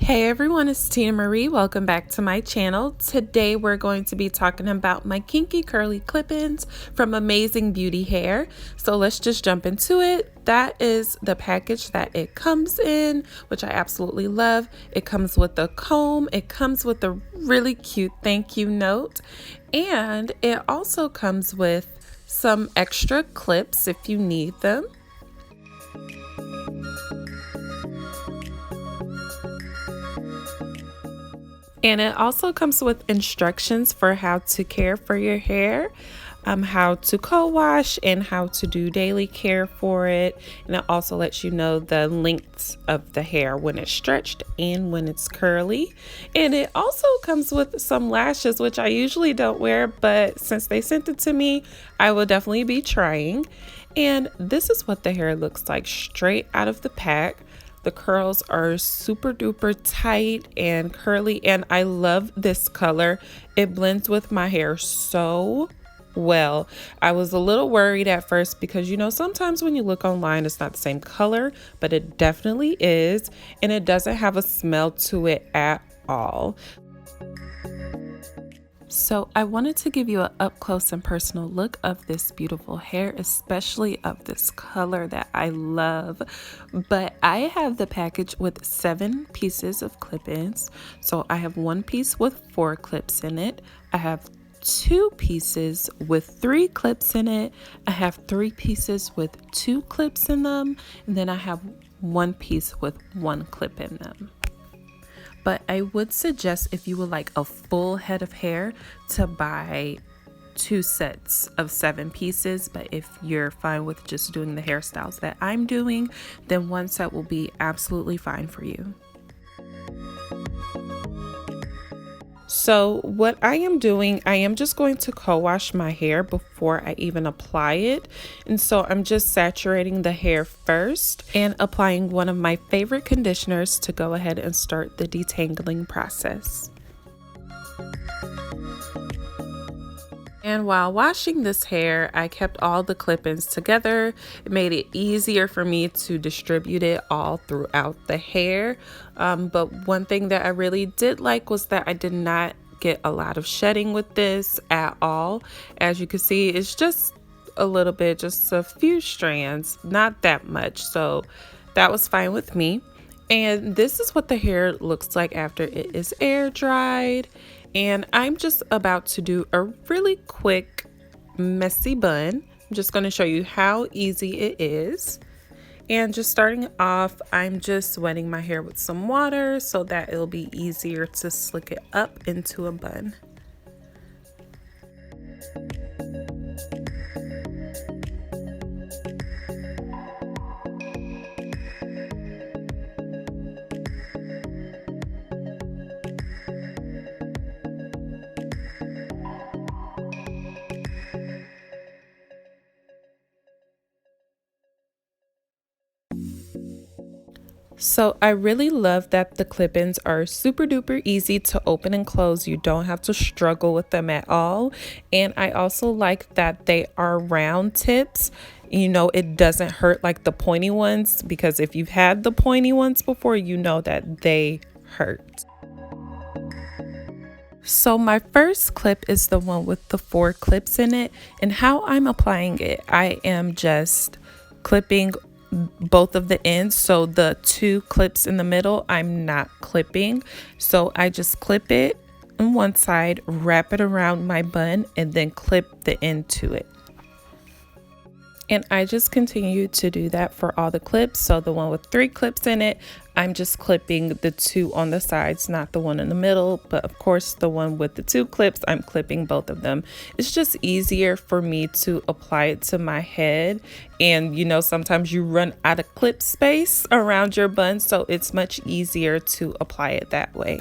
Hey everyone, it's Tina Marie. Welcome back to my channel. Today we're going to be talking about my kinky curly clip-ins from Amazing Beauty Hair. So let's just jump into it. That is the package that it comes in, which I absolutely love. It comes with a comb. It comes with a really cute thank you note. And it also comes with some extra clips if you need them. And it also comes with instructions for how to care for your hair, how to co-wash and how to do daily care for it. And it also lets you know the lengths of the hair when it's stretched and when it's curly. And it also comes with some lashes, which I usually don't wear, but since they sent it to me, I will definitely be trying. And this is what the hair looks like straight out of the pack. The curls are super duper tight and curly, and I love this color. It blends with my hair so well. I was a little worried at first because, you know, sometimes when you look online, it's not the same color, but it definitely is, and it doesn't have a smell to it at all. So I wanted to give you an up close and personal look of this beautiful hair, especially of this color that I love. But I have the package with 7 pieces of clip-ins. So I have 1 piece with 4 clips in it. I have 2 pieces with 3 clips in it. I have 3 pieces with 2 clips in them. And then I have 1 piece with 1 clip in them. But I would suggest, if you would like a full head of hair, to buy 2 sets of 7 pieces. But if you're fine with just doing the hairstyles that I'm doing, then 1 set will be absolutely fine for you. So what I am doing, I am just going to co-wash my hair before I even apply it. And so I'm just saturating the hair first and applying one of my favorite conditioners to go ahead and start the detangling process. And while washing this hair, I kept all the clip-ins together. It made it easier for me to distribute it all throughout the hair. But one thing that I really did like was that I did not get a lot of shedding with this at all. As you can see, it's just a little bit, just a few strands, not that much. So that was fine with me. And this is what the hair looks like after it is air dried. And I'm just about to do a really quick messy bun. I'm just going to show you how easy it is. And just starting off, I'm just wetting my hair with some water so that it'll be easier to slick it up into a bun. So I really love that the clip-ins are super duper easy to open and close. You don't have to struggle with them at all. And I also like that they are round tips. You know, it doesn't hurt like the pointy ones, because if you've had the pointy ones before, you know that they hurt. So my first clip is the one with the 4 clips in it, and how I'm applying it, I am just clipping both of the ends. So the 2 clips in the middle, I'm not clipping. So I just clip it on one side, wrap it around my bun, and then clip the end to it. And I just continue to do that for all the clips. So the one with 3 clips in it, I'm just clipping the 2 on the sides, not the one in the middle. But of course, the one with the 2 clips, I'm clipping both of them. It's just easier for me to apply it to my head. And you know, sometimes you run out of clip space around your bun, so it's much easier to apply it that way.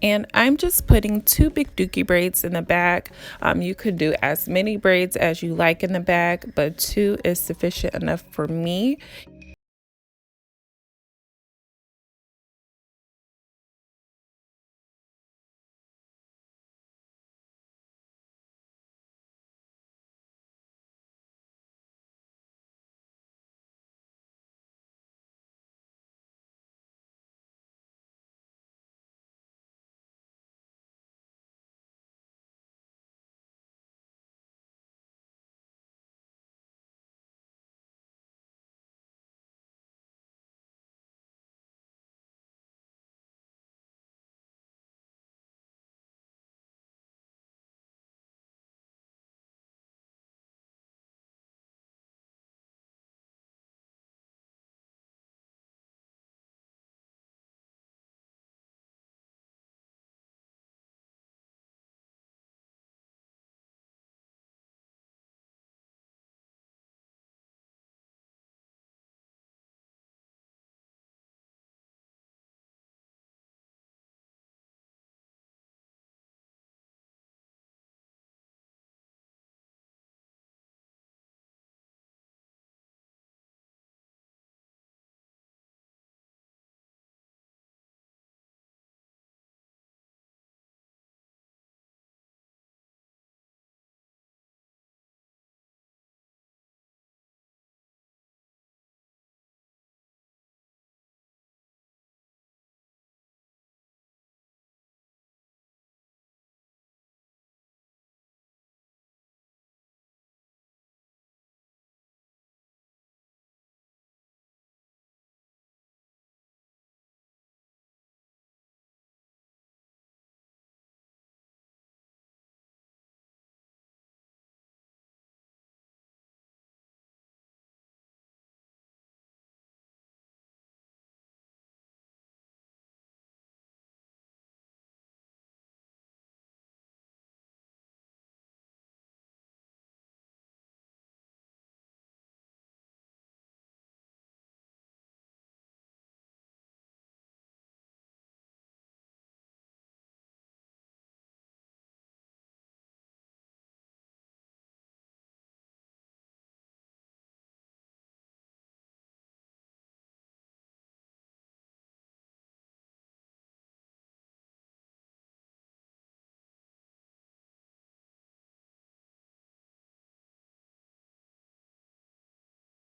And I'm just putting 2 big dookie braids in the back. You could do as many braids as you like in the back, but 2 is sufficient enough for me.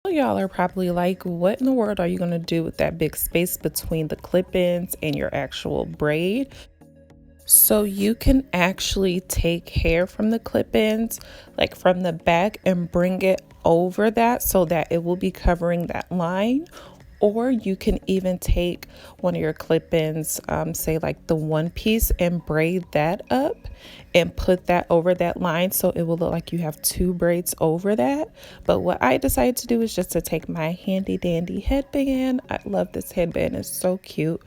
Y'all are probably like, what in the world are you going to do with that big space between the clip-ins and your actual braid? So you can actually take hair from the clip-ins, like from the back, and bring it over that so that it will be covering that line. Or you can even take one of your clip-ins, say like the one piece, and braid that up and put that over that line so it will look like you have 2 braids over that. But what I decided to do is just to take my handy dandy headband. I love this headband, it's so cute.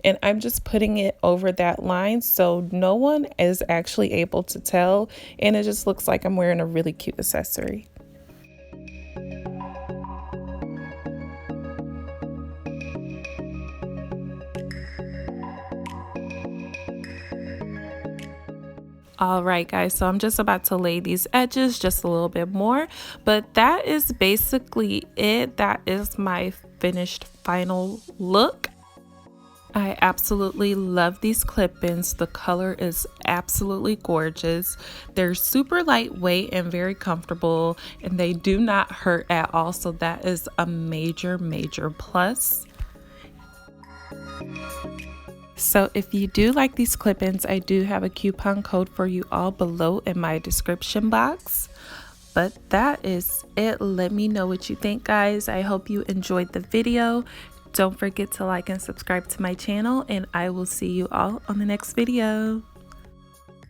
And I'm just putting it over that line so no one is actually able to tell, and it just looks like I'm wearing a really cute accessory. All right, guys, so I'm just about to lay these edges just a little bit more, but that is basically it. That is my finished final look. I absolutely love these clip-ins. The color is absolutely gorgeous. They're super lightweight and very comfortable, and they do not hurt at all, so that is a major plus. So if you do like these clip-ins, I do have a coupon code for you all below in my description box. But that is it. Let me know what you think, guys. I hope you enjoyed the video. Don't forget to like and subscribe to my channel, and I will see you all on the next video.